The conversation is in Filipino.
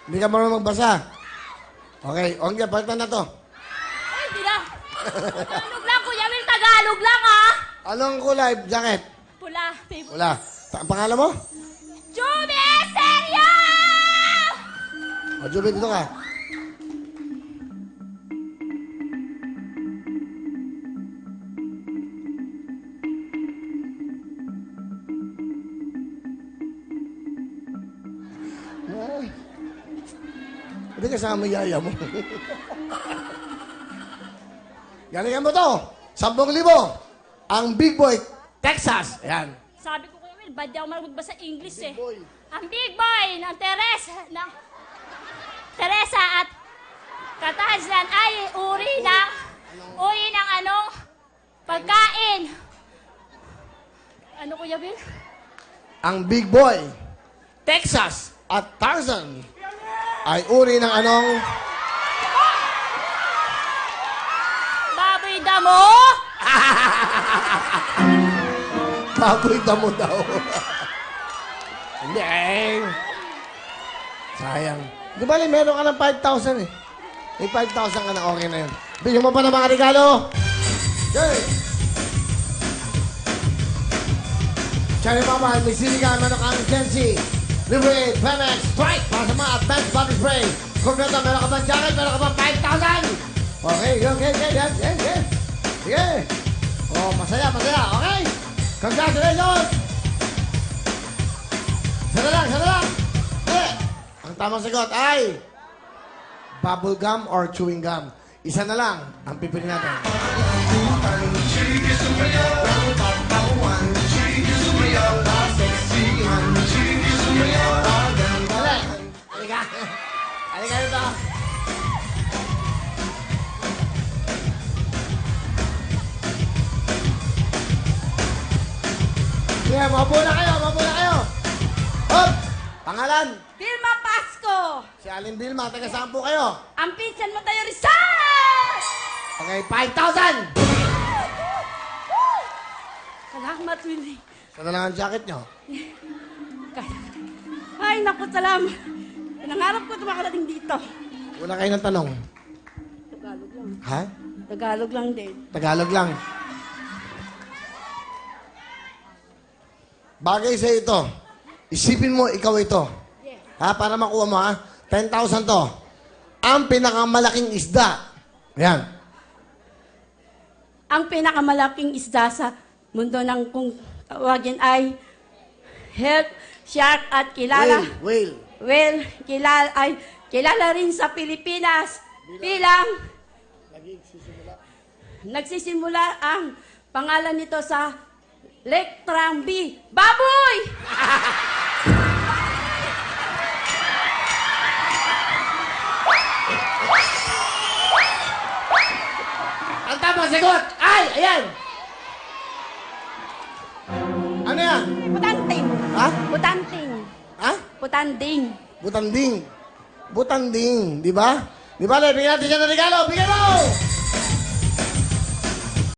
Hindi ka marunong magbasa. Okay, o nga, palitan na to. Ay, hindi na. Tagalog lang, Kuya Will. Tagalog lang, ha? Anong kulay, jacket? Pula. Favorite. Wala. Ang pangalan mo? Juby, seryo! O, Juby, dito ka. Ay. Hindi kasama yaya mo. Galingan mo to. 10,000. Ang Big Boy, Texas. Ayan. Sabi ko, Kuya Will, bad di ako magbasa English, eh. Boy. Ang big boy ng Teresa at Katazlan ay uri ng anong pagkain. Ano, Kuya Will? Ang Big Boy, Texas at Tarzan ay uri ng anong... Baboy damo? Baboy damo daw. Hindi eh. Sayang. Di ba, meron ka ng 5,000 eh. May 5,000 ka na, okay na yun. Bigyan mo pa ng mga regalo. Okay. Cherry Mama, may sinigang na ng Jensi. Libre 8, Pemex, Strike, para sa mga advanced body spray. Kung meron ka bang jacket, meron ka bang 5,000. Okay. Sige. Oh, masaya. Okay. Congratulations. Sana lang. Ang tamang sagot ay bubble gum or chewing gum. Isa na lang ang pipili natin. Halika dito. Yeah, mabuo na kayo. Hop! Pangalan? Vilma Pasco! Si Aling Vilma, taga saan po kayo? Ang pinsan mo tayo, Rizal! Okay, 5,000! Salamat, Willie. Sana lang ang jacket nyo. Ay, naku, salamat. Nangarap ko makarating dito. Una kayo ng tanong. Tagalog lang. Ha? Tagalog lang din. Tagalog lang. Bagay sa ito. Isipin mo, ikaw ito. Yes. Ha? Para makuha mo, ha? 10,000 to. Ang pinakamalaking isda. Yan. Ang pinakamalaking isda sa mundo ng kung tawagin ay health, shark at kilala. Whale. Well, kilala rin sa Pilipinas bilang nagsisimula ang pangalan nito sa Lectrang B. Baboy! Ang tamang sagot ay, ayan. Ano yan? Putanting. Ha? Putanting. Ha? Putanding. Butanding. Di ba? Di ba? Bigyan natin siya ng regalo. Bigyan mo!